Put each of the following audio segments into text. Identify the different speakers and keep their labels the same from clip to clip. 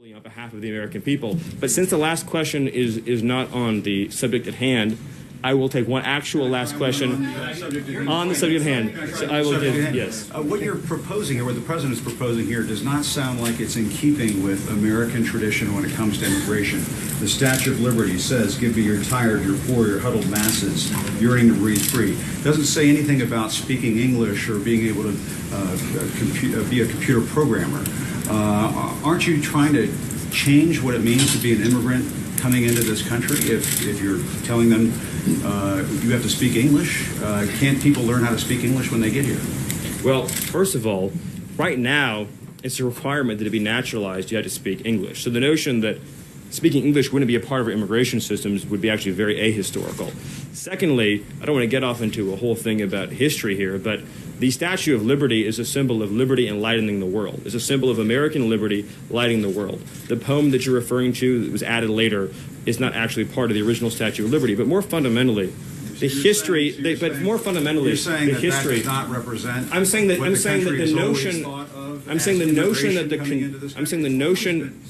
Speaker 1: On behalf of the American people. But since the last question is not on the subject at hand, I will take one actual last question on the subject at hand. So I will give, yes.
Speaker 2: What you're proposing, or what the president is proposing here, does not sound like it's in keeping with American tradition when it comes to immigration. The Statue of Liberty says, give me your tired, your poor, your huddled masses, yearning to breathe free. It doesn't say anything about speaking English or being able to be a computer programmer. Aren't you trying to change what it means to be an immigrant coming into this country if you're telling them you have to speak English? Can't people learn how to speak English when they get here?
Speaker 1: Well, first of all, right now, it's a requirement that to be naturalized, you have to speak English. So the notion that speaking English wouldn't be a part of our immigration systems would be actually very ahistorical. Secondly, I don't want to get off into a whole thing about history here, but the Statue of Liberty is a symbol of liberty enlightening the world. It's a symbol of American liberty lighting the world. The poem that you're referring to that was added later is not actually part of the original Statue of Liberty, but more fundamentally, the history. But more fundamentally,
Speaker 2: you're saying
Speaker 1: the
Speaker 2: that
Speaker 1: history.
Speaker 2: That does not represent.
Speaker 1: I'm saying that.
Speaker 2: What
Speaker 1: I'm
Speaker 2: the
Speaker 1: saying that
Speaker 2: country
Speaker 1: the
Speaker 2: has always
Speaker 1: notion.
Speaker 2: thought of
Speaker 1: I'm saying the notion that the.
Speaker 2: I'm saying the notion.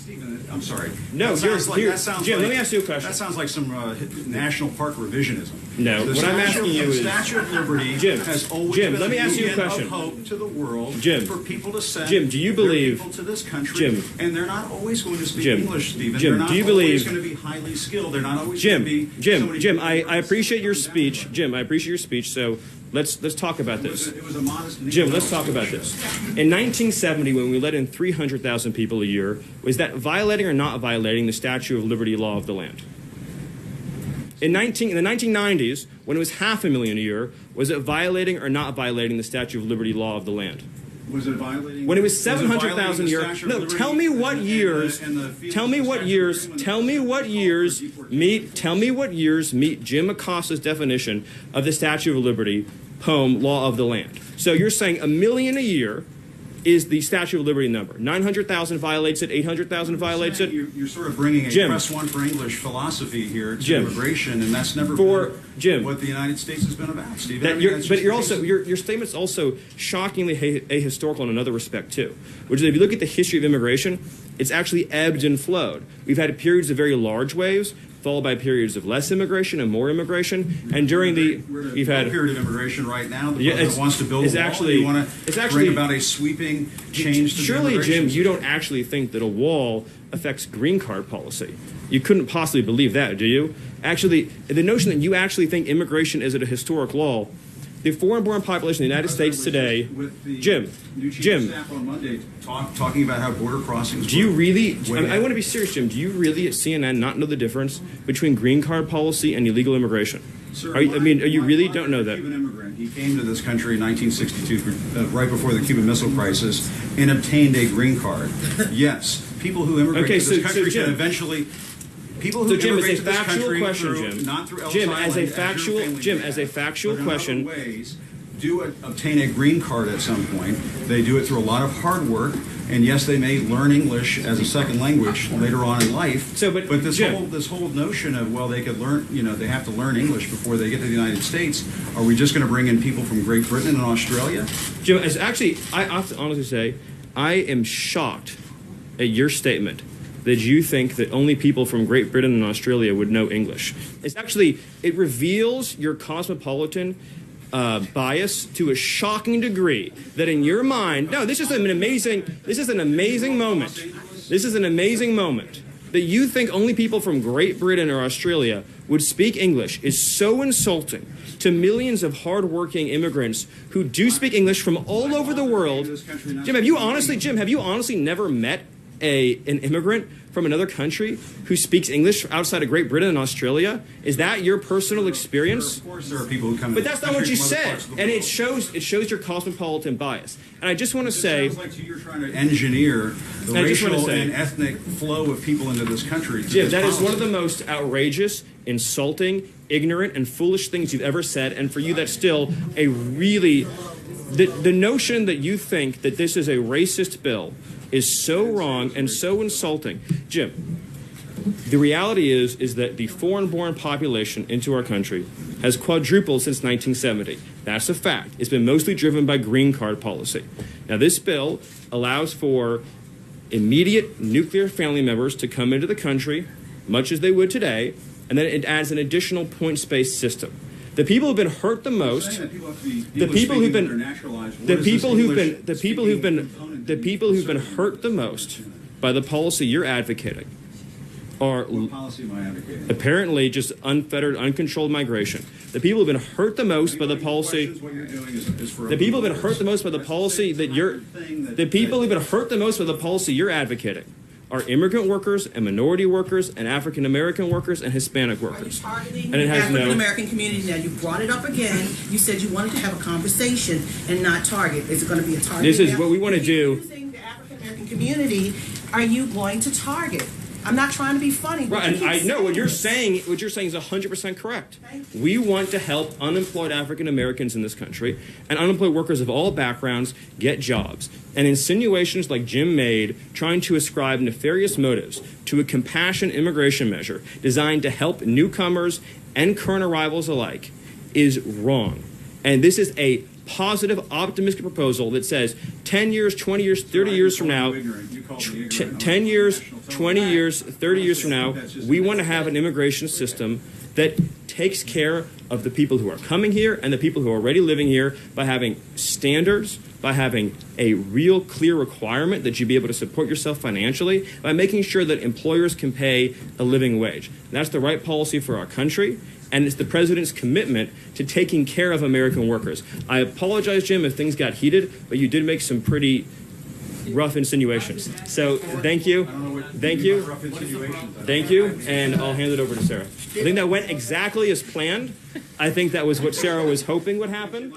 Speaker 2: I'm sorry.
Speaker 1: No, Jim, let me ask you a question.
Speaker 2: That sounds like some national park revisionism.
Speaker 1: No, what I'm asking you is...
Speaker 2: The Statue of Liberty has always been
Speaker 1: let me ask you a question.
Speaker 2: of hope to the world for people to send
Speaker 1: do you believe,
Speaker 2: people to this country. And they're not always going to speak English, Stephen.
Speaker 1: Jim,
Speaker 2: they're not
Speaker 1: do you
Speaker 2: always
Speaker 1: believe,
Speaker 2: going to be highly skilled. They're not always going to be...
Speaker 1: Jim, I appreciate your speech. Jim, I appreciate your speech, so... Let's talk about this.
Speaker 2: It was a modest...
Speaker 1: Jim, let's talk about this. In 1970, when we let in 300,000 people a year, was that violating or not violating the Statue of Liberty law of the land? In the 1990s, when it was 500,000 a year, was it violating or not violating the Statue of Liberty law of the land?
Speaker 2: Was it violating?
Speaker 1: When it was 700,000 a year. No, tell me what years. Tell me what years. Tell me what years meet. Tell me what years meet Jim Acosta's definition of the Statue of Liberty poem law of the land. So you're saying 1 million a year is the Statue of Liberty number. 900,000 violates it. 800,000 violates it.
Speaker 2: You're sort of bringing a press one for English philosophy here to immigration, and that's never been what the United States has been about, Stephen.
Speaker 1: But you're also your statement's also shockingly ahistorical in another respect too, which is if you look at the history of immigration, it's actually ebbed and flowed. We've had periods of very large waves, followed by periods of less immigration and more immigration. And during
Speaker 2: we've had a period of immigration right now. The president wants to build a wall. You want to bring about a sweeping change to
Speaker 1: surely,
Speaker 2: the
Speaker 1: Jim, you don't actually think that a wall affects green card policy. You couldn't possibly believe that, do you? Actually, the notion that you actually think immigration is at a historic law. The foreign-born population in the United States today, Jim,
Speaker 2: staff on Monday talking about how border crossings.
Speaker 1: Do you really? I want to be serious, Jim. Do you really at CNN not know the difference between green card policy and illegal immigration?
Speaker 2: Sir,
Speaker 1: you really don't know that?
Speaker 2: Cuban immigrant. He came to this country in 1962, right before the Cuban Missile Crisis, and obtained a green card. Yes, people who immigrate to this country can eventually. People who
Speaker 1: Jim,
Speaker 2: immigrate
Speaker 1: as a factual question,
Speaker 2: Jim, not through Ellis
Speaker 1: Jim,
Speaker 2: Island,
Speaker 1: as a factual question,
Speaker 2: ways, do obtain a green card at some point. They do it through a lot of hard work, and yes, they may learn English as a second language later on in life. But this whole notion of they could learn, they have to learn English before they get to the United States. Are we just going to bring in people from Great Britain and Australia?
Speaker 1: Jim, I have to honestly say, I am shocked at your statement that you think that only people from Great Britain and Australia would know English. It reveals your cosmopolitan bias to a shocking degree that in your mind, this is an amazing moment that you think only people from Great Britain or Australia would speak English is so insulting to millions of hardworking immigrants who do speak English from all over the world. Jim, have you honestly never met an immigrant from another country who speaks English outside of Great Britain and Australia? Is that your personal experience?
Speaker 2: Of course there are people who come
Speaker 1: But that's not what you said. And it shows your cosmopolitan bias. And I just want to say...
Speaker 2: It sounds like you're trying to engineer the racial and ethnic flow of people into this country.
Speaker 1: Jim, that is one of the most outrageous, insulting, ignorant, and foolish things you've ever said. And for you, that's still a really... The notion that you think that this is a racist bill is so wrong and so insulting. Jim, the reality is that the foreign-born population into our country has quadrupled since 1970. That's a fact. It's been mostly driven by green card policy. Now, this bill allows for immediate nuclear family members to come into the country, much as they would today, and then it adds an additional points-based system. The people who've been hurt the most, the people who've been hurt the most by the policy you're advocating are
Speaker 2: What policy am I advocating?
Speaker 1: apparently just unfettered, uncontrolled migration. The people who've been hurt the most by the policy.
Speaker 2: What you're doing is for
Speaker 1: The people who've been hurt the most by the policy that you're. The people who've been hurt the most by the policy you're advocating are immigrant workers and minority workers and African American workers and Hispanic
Speaker 3: Are you
Speaker 1: workers.
Speaker 3: targeting
Speaker 1: And it
Speaker 3: the
Speaker 1: has
Speaker 3: African
Speaker 1: no.
Speaker 3: American community now? You brought it up again. You said you wanted to have a conversation and not target. Is it going to be a target?
Speaker 1: This is what we want to do.
Speaker 3: Using the African American community, are you going to target? I'm not trying to be funny. But
Speaker 1: Right,
Speaker 3: you
Speaker 1: and
Speaker 3: keep
Speaker 1: I know what
Speaker 3: saying
Speaker 1: you're
Speaker 3: this.
Speaker 1: saying. What you're saying is 100% correct.
Speaker 3: Thank you.
Speaker 1: We want to help unemployed African Americans in this country and unemployed workers of all backgrounds get jobs. And insinuations like Jim made, trying to ascribe nefarious motives to a compassion immigration measure designed to help newcomers and current arrivals alike, is wrong. And this is a positive, optimistic proposal that says 10 years, 20 years, 30 years from now, 10 years, 20 years, 30 years from now, we want to have an immigration system that takes care of the people who are coming here and the people who are already living here by having standards, by having a real clear requirement that you be able to support yourself financially, by making sure that employers can pay a living wage. And that's the right policy for our country. And it's the president's commitment to taking care of American workers. I apologize, Jim, if things got heated, but you did make some pretty rough insinuations. So thank you. Thank you. Thank you. And I'll hand it over to Sarah. I think that went exactly as planned. I think that was what Sarah was hoping would happen.